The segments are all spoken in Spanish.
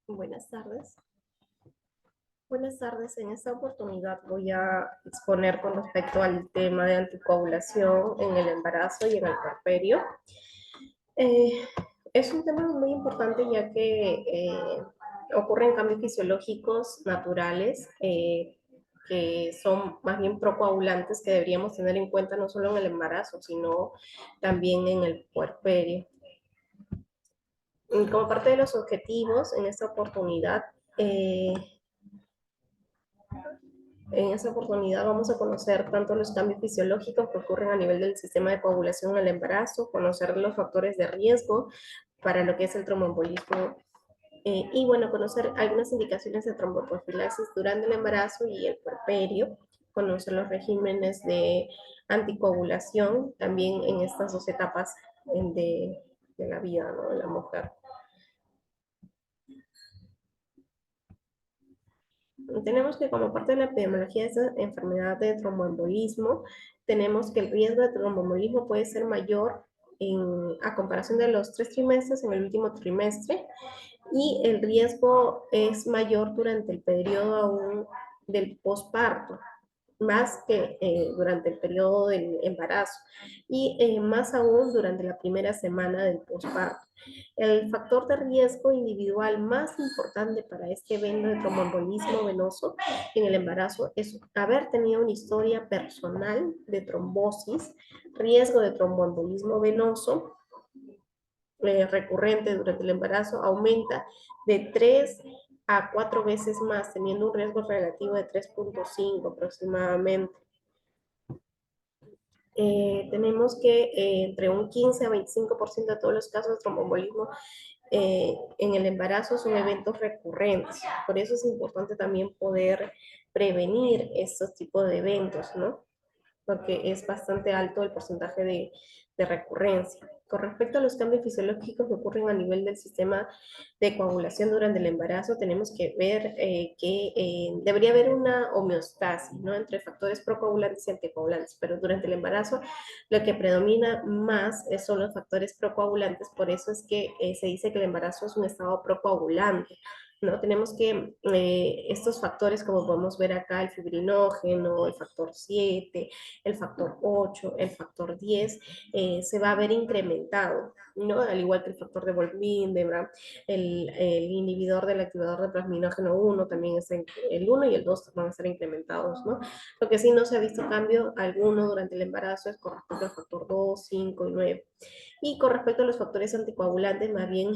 Buenas tardes. Buenas tardes. En esta oportunidad voy a exponer con respecto al tema de anticoagulación en el embarazo y en el puerperio. Eh, es un tema muy importante ya que ocurren cambios fisiológicos naturales que son más bien procoagulantes que deberíamos tener en cuenta no solo en el embarazo, sino también en el puerperio. Y como parte de los objetivos en esta oportunidad, eh, En esta oportunidad vamos a conocer tanto los cambios fisiológicos que ocurren a nivel del sistema de coagulación en el embarazo, conocer los factores de riesgo para lo que es el tromboembolismo y bueno, conocer algunas indicaciones de tromboprofilaxis durante el embarazo y el puerperio, conocer los regímenes de anticoagulación también en estas dos etapas de la vida, ¿no?, de la mujer. Tenemos que como parte de la epidemiología de esta enfermedad de tromboembolismo, tenemos que el riesgo de tromboembolismo puede ser mayor a comparación de los 3 trimestres en el último trimestre y el riesgo es mayor durante el periodo aún del posparto, más que durante el periodo del embarazo y más aún durante la primera semana del posparto. El factor de riesgo individual más importante para este evento de tromboembolismo venoso en el embarazo es haber tenido una historia personal de trombosis, riesgo de tromboembolismo venoso recurrente durante el embarazo aumenta de 3 a 4 veces más, teniendo un riesgo relativo de 3.5 aproximadamente. Tenemos que entre un 15 a 25% de todos los casos de tromboembolismo en el embarazo son eventos recurrentes. Por eso es importante también poder prevenir estos tipos de eventos, ¿no? Porque es bastante alto el porcentaje de recurrencia. Con respecto a los cambios fisiológicos que ocurren a nivel del sistema de coagulación durante el embarazo, tenemos que ver que debería haber una homeostasis, ¿no?, entre factores procoagulantes y anticoagulantes, pero durante el embarazo lo que predomina más son los factores procoagulantes, por eso es que se dice que el embarazo es un estado procoagulante. ¿No? Tenemos que estos factores, como podemos ver acá, el fibrinógeno, el factor 7, el factor 8, el factor 10, se va a ver incrementado, ¿no? Al igual que el factor de Wolff-Lindemann, el inhibidor del activador de plasminógeno 1, también es el 1 y el 2 van a ser incrementados, ¿no? Lo que sí no se ha visto cambio alguno durante el embarazo es con respecto al factor 2, 5 y 9. Y con respecto a los factores anticoagulantes, más bien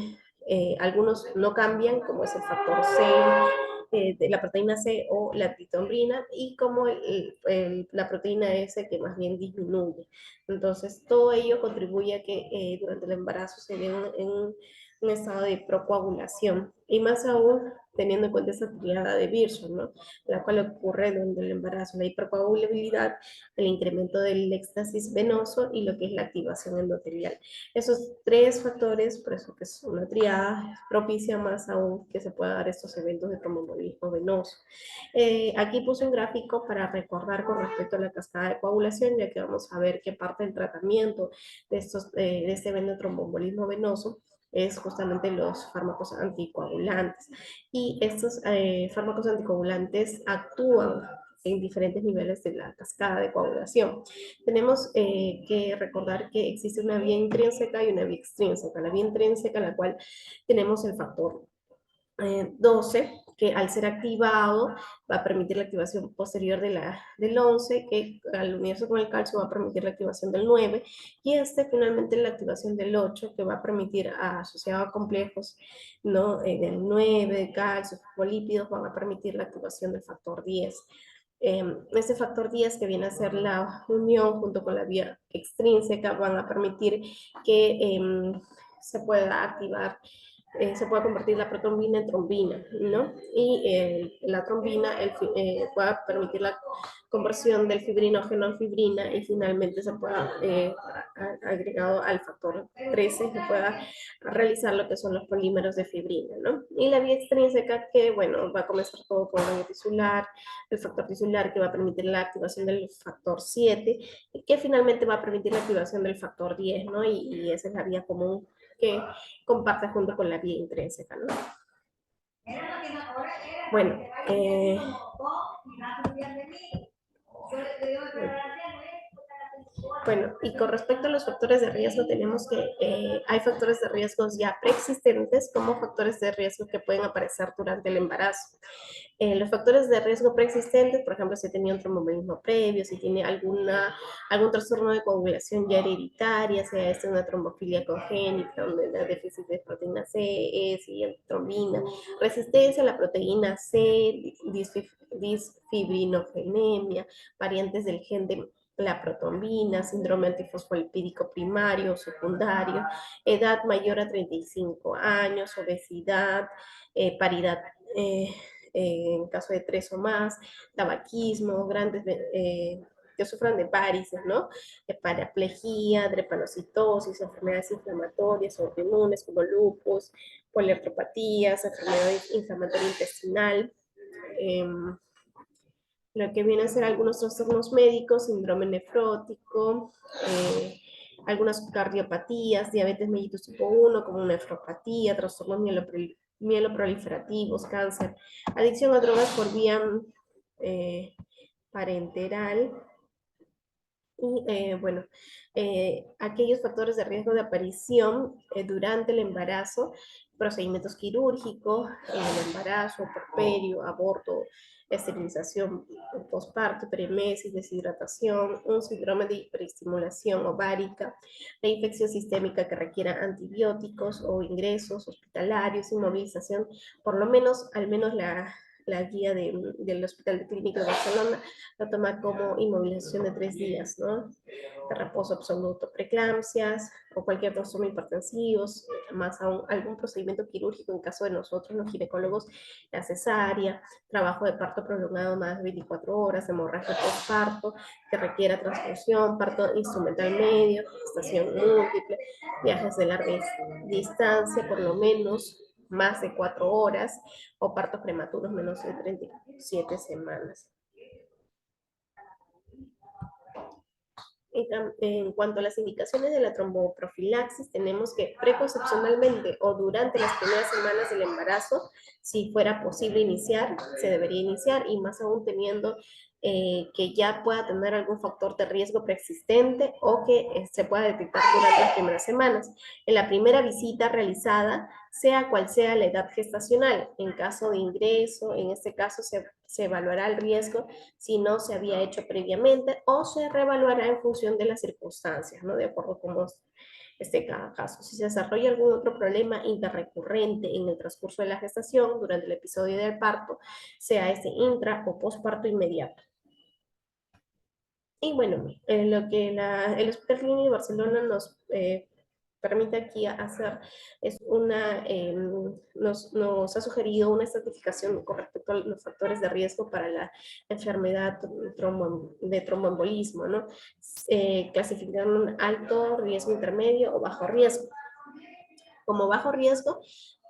algunos no cambian, como es el factor C, de la proteína C o la tritombrina, y como la proteína S que más bien disminuye. Entonces, todo ello contribuye a que durante el embarazo se dé en un estado de procoagulación, y más aún teniendo en cuenta esta triada de Virchow, ¿no?, la cual ocurre durante el embarazo, la hipercoagulabilidad, el incremento del éxtasis venoso y lo que es la activación endotelial. Esos tres factores, por eso que es una triada, propicia más aún que se pueda dar estos eventos de tromboembolismo venoso. Aquí puse un gráfico para recordar con respecto a la cascada de coagulación, ya que vamos a ver que parte del tratamiento de este evento de tromboembolismo venoso es justamente los fármacos anticoagulantes. Y estos fármacos anticoagulantes actúan en diferentes niveles de la cascada de coagulación. Tenemos que recordar que existe una vía intrínseca y una vía extrínseca. La vía intrínseca, en la cual tenemos el factor 12, que al ser activado va a permitir la activación posterior del 11, que al unirse con el calcio va a permitir la activación del 9, y finalmente la activación del 8, que va a permitir, asociado a complejos, ¿no?, del 9, de calcio, fosfolípidos, van a permitir la activación del factor 10. Este factor 10, que viene a ser la unión junto con la vía extrínseca, van a permitir que se pueda activar, se puede convertir la protrombina en trombina, ¿no? Y la trombina pueda permitir la conversión del fibrinógeno a fibrina, y finalmente se pueda, agregado al factor 13, se pueda realizar lo que son los polímeros de fibrina, ¿no? Y la vía extrínseca, que, bueno, va a comenzar todo con el tisular, el factor tisular, que va a permitir la activación del factor 7, y que finalmente va a permitir la activación del factor 10, ¿no? Y esa es la vía común que comparte junto con la vía intrínseca, ¿no? Bueno, bueno, y con respecto a los factores de riesgo, tenemos que hay factores de riesgos ya preexistentes como factores de riesgo que pueden aparecer durante el embarazo. Los factores de riesgo preexistentes, por ejemplo, si tenía un tromboembolismo previo, si tiene algún trastorno de coagulación ya hereditaria, sea esta una trombofilia congénita, donde la déficit de proteína C, E, trombina, resistencia a la proteína C, disfibrinogénemia, variantes del gen de la protombina, síndrome antifosfolipídico primario o secundario, edad mayor a 35 años, obesidad, paridad en caso de 3 o más, tabaquismo, que sufran de varices, ¿no? Paraplegia, drepanocitosis, enfermedades inflamatorias o autoinmunes como lupus, poliartropatías, enfermedad inflamatoria intestinal, eh, lo que viene a ser algunos trastornos médicos, síndrome nefrótico, algunas cardiopatías, diabetes mellitus tipo 1, como nefropatía, trastornos mieloproliferativos, cáncer, adicción a drogas por vía eh, parenteral, y bueno, aquellos factores de riesgo de aparición durante el embarazo, procedimientos quirúrgicos, el embarazo, porperio, aborto, esterilización, posparto, premesis, deshidratación, un síndrome de hiperestimulación ovárica, la infección sistémica que requiera antibióticos o ingresos hospitalarios, inmovilización, por lo menos, al menos la guía del Hospital Clínico de Barcelona lo toma como inmovilización de 3 días, ¿no? De reposo absoluto, preeclampsias o cualquier trastorno hipertensivo, más aún algún procedimiento quirúrgico en caso de nosotros los ginecólogos, la cesárea, trabajo de parto prolongado más de 24 horas, hemorragia postparto que requiera transfusión, parto instrumental medio, gestación múltiple, viajes de larga distancia, por lo menos más de 4 horas, o partos prematuros menos de 37 semanas. En cuanto a las indicaciones de la tromboprofilaxis, tenemos que preconcepcionalmente o durante las primeras semanas del embarazo, si fuera posible iniciar, se debería iniciar, y más aún teniendo que ya pueda tener algún factor de riesgo preexistente o que se pueda detectar durante las primeras semanas. En la primera visita realizada, sea cual sea la edad gestacional, en caso de ingreso, en este caso se evaluará el riesgo si no se había hecho previamente o se reevaluará en función de las circunstancias, ¿no? De acuerdo a cómo esté cada caso. Si se desarrolla algún otro problema interrecurrente en el transcurso de la gestación, durante el episodio del parto, sea este intra o postparto inmediato. Y bueno, lo que el Hospital Clínico de Barcelona nos permite aquí hacer es nos ha sugerido una estratificación con respecto a los factores de riesgo para la enfermedad de tromboembolismo, ¿no? Clasificando un alto riesgo intermedio o bajo riesgo. Como bajo riesgo,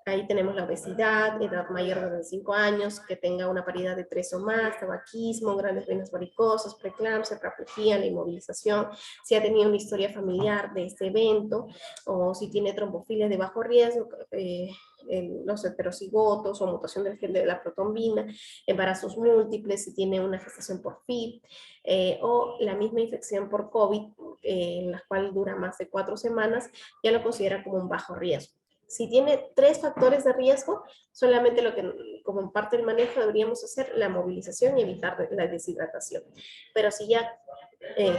ahí tenemos la obesidad, edad mayor de 25 años, que tenga una paridad de 3 o más, tabaquismo, grandes venas varicosas, preeclampsia, paraplegia, la inmovilización, si ha tenido una historia familiar de este evento, o si tiene trombofilia de bajo riesgo, los heterocigotos o mutación del gen de la protombina, embarazos múltiples, si tiene una gestación por FIV, o la misma infección por COVID, en la cual dura más de 4 semanas, ya lo considera como un bajo riesgo. Si tiene 3 factores de riesgo, solamente lo que como parte del manejo deberíamos hacer la movilización y evitar la deshidratación. Pero si ya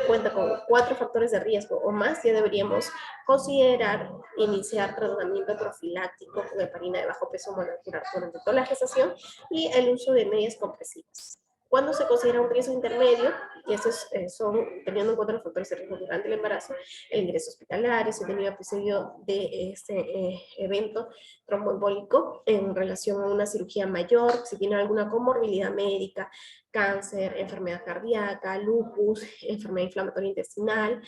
cuenta con 4 factores de riesgo o más, ya deberíamos considerar iniciar tratamiento profiláctico con heparina de bajo peso molecular durante toda la gestación y el uso de medias compresivas. ¿Cuándo se considera un riesgo intermedio? Y estos son, teniendo en cuenta los factores de riesgo durante el embarazo, el ingreso hospitalario, si ha tenido episodio de este evento tromboembólico en relación a una cirugía mayor, si tiene alguna comorbilidad médica, cáncer, enfermedad cardíaca, lupus, enfermedad inflamatoria intestinal,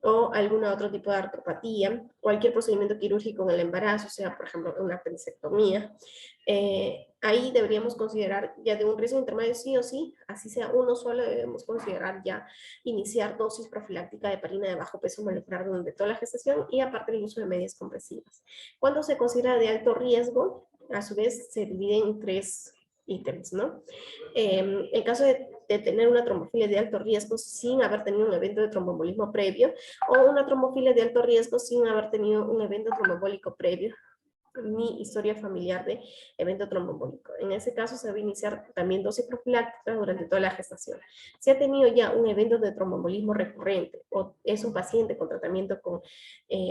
o algún otro tipo de artropatía, cualquier procedimiento quirúrgico en el embarazo, sea por ejemplo una apendicectomía, ahí deberíamos considerar ya de un riesgo intermedio sí o sí, así sea uno solo, debemos considerar ya iniciar dosis profiláctica de heparina de bajo peso molecular durante toda la gestación y aparte el uso de medias compresivas. Cuando se considera de alto riesgo, a su vez se divide en 3 ítems, ¿no? En caso de tener una trombofilia de alto riesgo sin haber tenido un evento de tromboembolismo previo, o una trombofilia de alto riesgo sin haber tenido un evento tromboembólico previo, ni historia familiar de evento tromboembólico. En ese caso se debe iniciar también dosis profiláctica durante toda la gestación. Si ha tenido ya un evento de tromboembolismo recurrente o es un paciente con tratamiento con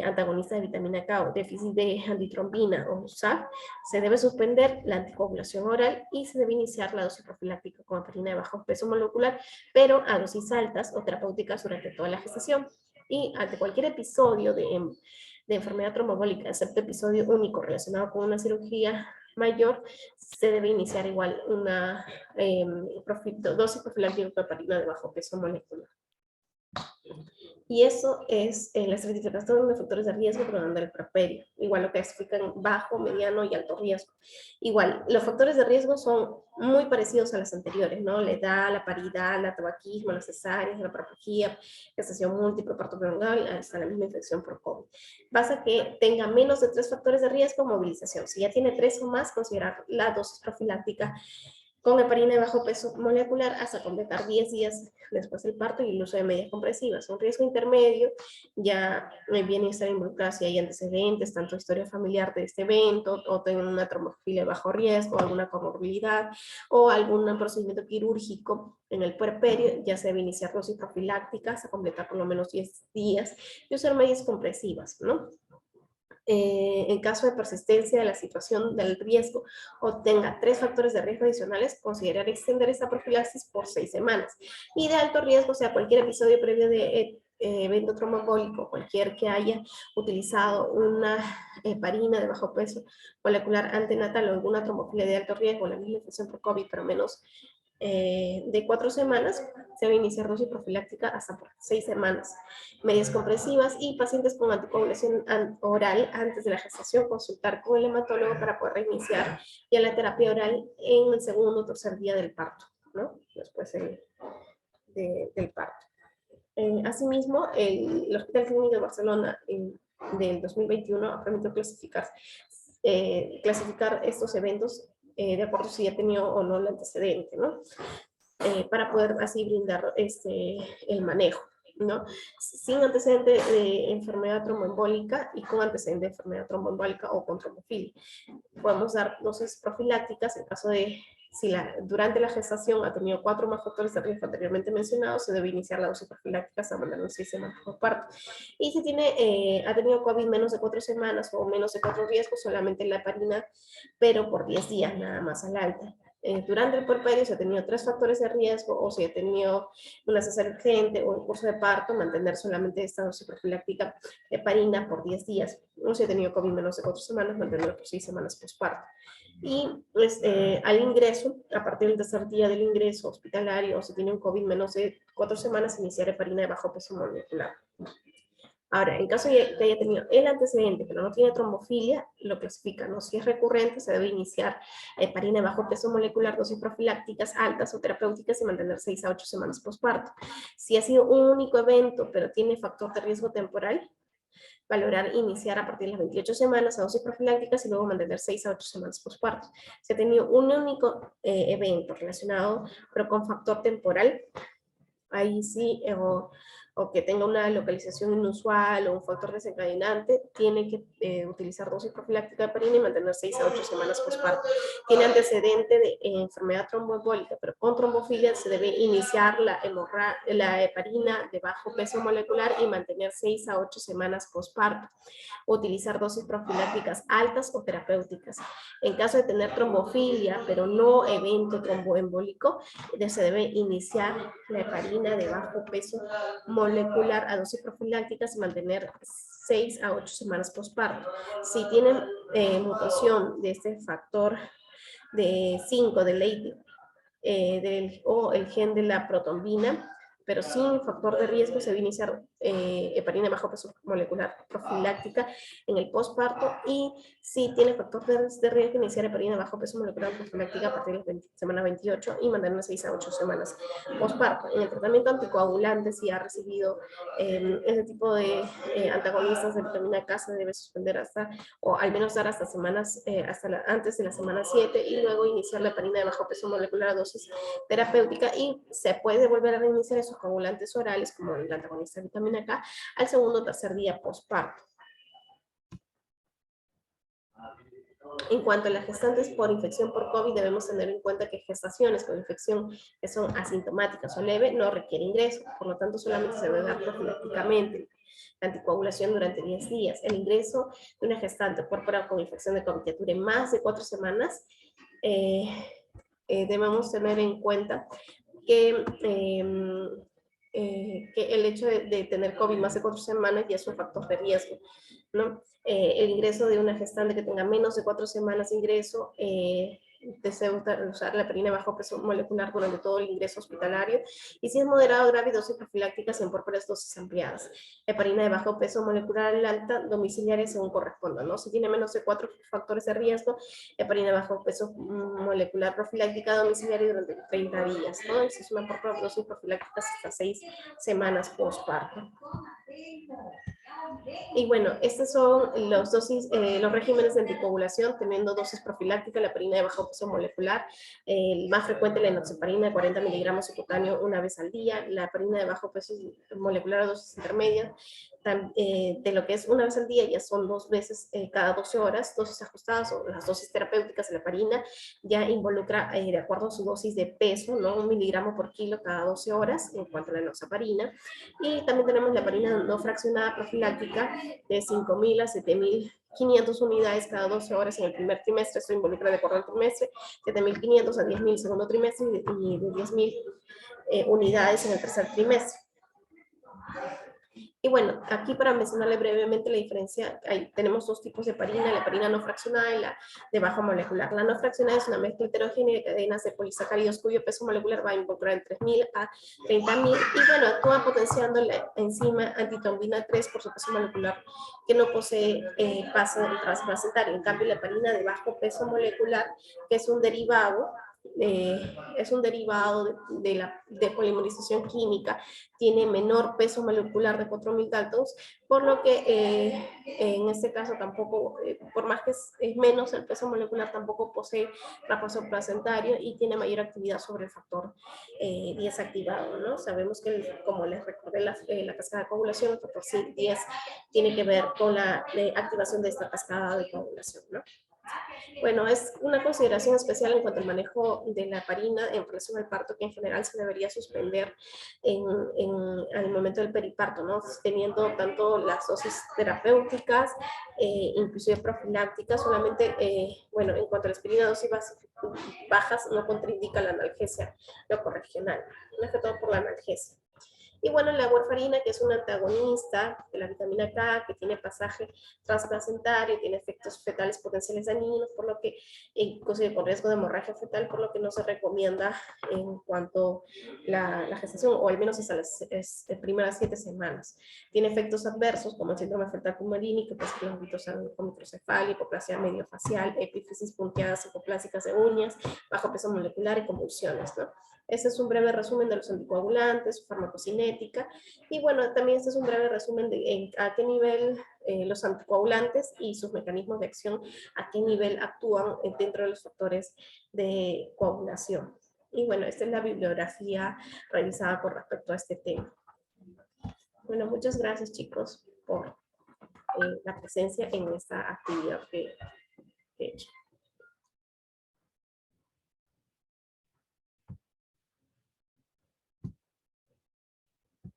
antagonista de vitamina K o déficit de antitrombina o SAF, se debe suspender la anticoagulación oral y se debe iniciar la dosis profiláctica con heparina de bajo peso molecular, pero a dosis altas o terapéuticas durante toda la gestación. Y ante cualquier episodio de enfermedad trombembólica, excepto episodio único relacionado con una cirugía mayor, se debe iniciar igual una dosis profiláctica de heparina de bajo peso molecular. Y eso es la estratificación de factores de riesgo probando el puerperio. Igual lo clasifican bajo, mediano y alto riesgo. Igual, los factores de riesgo son muy parecidos a los anteriores, ¿no? La edad, la paridad, el tabaquismo, las cesáreas, la paraplegia, gestación múltiple, parto prolongado, hasta la misma infección por COVID. Basta que tenga menos de 3 factores de riesgo, movilización. Si ya tiene 3 o más, considerar la dosis profiláctica con heparina de bajo peso molecular hasta completar 10 días después del parto y el uso de medias compresivas. Un riesgo intermedio ya viene a estar involucrado si hay antecedentes, tanto historia familiar de este evento, o tienen una trombofilia de bajo riesgo, alguna comorbilidad, o algún procedimiento quirúrgico en el puerperio, ya se debe iniciar dosis profilácticas hasta completar por lo menos 10 días y usar medias compresivas, ¿no? En caso de persistencia de la situación del riesgo o tenga 3 factores de riesgo adicionales, considerar extender esta profilaxis por 6 semanas. Y de alto riesgo, o sea, cualquier episodio previo de evento tromboembólico, cualquier que haya utilizado una heparina de bajo peso molecular antenatal o alguna trombofilia de alto riesgo, la misma infección por COVID, pero menos de 4 semanas, se debe iniciar dosis profiláctica hasta por 6 semanas. Medias compresivas y pacientes con anticoagulación oral antes de la gestación, consultar con el hematólogo para poder reiniciar ya la terapia oral en el segundo o tercer día del parto, ¿no? Después del parto. Asimismo, el Hospital Clínico de Barcelona del 2021 ha permitido clasificar estos eventos de acuerdo si ha tenido o no el antecedente, ¿no? Para poder así brindar el manejo, ¿no? Sin antecedente de enfermedad tromboembólica y con antecedente de enfermedad tromboembólica o con trombofilia. Podemos dar dosis profilácticas en caso de si durante la gestación ha tenido 4 más factores de riesgo anteriormente mencionados, se debe iniciar la dosis profiláctica hasta menos 6 semanas por parto. Y si ha tenido COVID menos de 4 semanas o menos de 4 riesgos, solamente la heparina, pero por 10 días nada más al alta. Durante el puerperio, si ha tenido 3 factores de riesgo o si ha tenido una cesárea urgente o el curso de parto, mantener solamente esta dosis profiláctica heparina por 10 días. O si ha tenido COVID menos de 4 semanas, mantenerlo por 6 semanas postparto. Y pues, al ingreso, a partir del tercer día del ingreso hospitalario, o si tiene un COVID menos de 4 semanas, iniciar heparina de bajo peso molecular. Ahora, en caso de que haya tenido el antecedente, pero no tiene trombofilia, lo clasifica, ¿no? Si es recurrente, se debe iniciar heparina de bajo peso molecular, dosis profilácticas altas o terapéuticas y mantener 6 a 8 semanas postparto. Si ha sido un único evento, pero tiene factor de riesgo temporal, valorar iniciar a partir de las 28 semanas a dosis profilácticas y luego mantener 6 a 8 semanas postparto. Si ha tenido un único evento relacionado, pero con factor temporal, ahí sí, o que tenga una localización inusual o un factor desencadenante, tiene que utilizar dosis profiláctica de heparina y mantener 6 a 8 semanas postparto. Tiene antecedente de enfermedad tromboembólica, pero con trombofilia se debe iniciar la heparina de bajo peso molecular y mantener 6 a 8 semanas postparto. Utilizar dosis profilácticas altas o terapéuticas. En caso de tener trombofilia, pero no evento tromboembólico, se debe iniciar la heparina de bajo peso molecular a dosis profilácticas y mantener 6 a 8 semanas postparto. Si tienen mutación de este factor de 5 de Leydig o el gen de la protombina, pero sin factor de riesgo se debe iniciar heparina de bajo peso molecular profiláctica en el posparto, y si tiene factor de riesgo, iniciar heparina de bajo peso molecular profiláctica a partir de la semana 28 y mantenerla 6 a 8 semanas posparto. En el tratamiento anticoagulante, si ha recibido ese tipo de antagonistas de vitamina K, se debe suspender hasta, o al menos dar hasta semanas, antes de la semana 7, y luego iniciar la heparina de bajo peso molecular a dosis terapéutica, y se puede volver a reiniciar esos coagulantes orales como el antagonista de vitamina K al segundo o tercer día posparto. En cuanto a las gestantes por infección por COVID, debemos tener en cuenta que gestaciones con infección que son asintomáticas o leve no requieren ingreso, por lo tanto solamente se debe dar profilácticamente la anticoagulación durante 10 días. El ingreso de una gestante puérpera con infección de COVID que dure más de 4 semanas, debemos tener en cuenta que el hecho de tener COVID más de 4 semanas ya es un factor de riesgo, ¿no? El ingreso de una gestante que tenga menos de 4 semanas de ingreso, desea usar la heparina de bajo peso molecular durante todo el ingreso hospitalario, y si es moderado o grave, dosis profilácticas en puérperas, dosis ampliadas. Heparina de bajo peso molecular alta, domiciliaria según corresponda, ¿no? Si tiene menos de 4 factores de riesgo, heparina de bajo peso molecular profiláctica domiciliaria durante 30 días, ¿no? Y si es una dosis profiláctica hasta 6 semanas postparto. Y bueno, estos son los regímenes de anticoagulación, teniendo dosis profiláctica, la heparina de bajo peso molecular, el más frecuente la enoxaparina de 40 miligramos subcutáneo una vez al día, la heparina de bajo peso molecular a dosis intermedias, de lo que es una vez al día ya son 2 veces cada 12 horas, dosis ajustadas o las dosis terapéuticas de la heparina ya involucra, de acuerdo a su dosis de peso, ¿no? 1 miligramo por kilo cada 12 horas en cuanto a la enoxaparina. Y también tenemos la heparina no fraccionada profiláctica de 5.000 a 7.500 unidades cada 12 horas en el primer trimestre, esto involucra de acuerdo al trimestre, 7.500 a 10.000 segundo trimestre, y de 10.000 unidades en el tercer trimestre. Y bueno, aquí para mencionarle brevemente la diferencia, tenemos 2 tipos de heparina, la heparina no fraccionada y la de bajo molecular. La no fraccionada es una mezcla heterogénea de cadenas de polisacáridos cuyo peso molecular va a involucrar entre 3.000 a 30.000, y bueno, actúa potenciando la enzima antitrombina 3 por su peso molecular, que no posee paso transplacentario. En cambio, la heparina de bajo peso molecular, que es un derivado de polimerización química, tiene menor peso molecular de 4.000 Daltons, por lo que en este caso tampoco, por más que es menos el peso molecular, tampoco posee reposo placentario y tiene mayor actividad sobre el factor 10 activado, ¿no? Sabemos que, como les recordé, la cascada de coagulación, el factor 10 tiene que ver con la activación de esta cascada de coagulación, ¿no? Bueno, es una consideración especial en cuanto al manejo de la heparina en relación al parto, que en general se debería suspender al momento del periparto, ¿no? Teniendo tanto las dosis terapéuticas, inclusive profilácticas, solamente, bueno, en cuanto a la aspirina, dosis bajas no contraindica la analgesia locorregional, más que todo por la analgesia. Y bueno, la warfarina, que es un antagonista de la vitamina K, que tiene pasaje transplacentario, tiene efectos fetales potenciales dañinos, por lo que, inclusive con riesgo de hemorragia fetal, por lo que no se recomienda en cuanto a la gestación, o al menos hasta las primeras 7 semanas. Tiene efectos adversos, como el síndrome fetal pumarínico, que es con microcefalia, hipoplasia mediofacial, epífisis punteadas hipoplásicas de uñas, bajo peso molecular y convulsiones, ¿no? Este es un breve resumen de los anticoagulantes, su farmacocinética, y bueno, también este es un breve resumen de a qué nivel los anticoagulantes y sus mecanismos de acción, a qué nivel actúan dentro de los factores de coagulación. Y bueno, esta es la bibliografía revisada con respecto a este tema. Bueno, muchas gracias, chicos, por la presencia en esta actividad que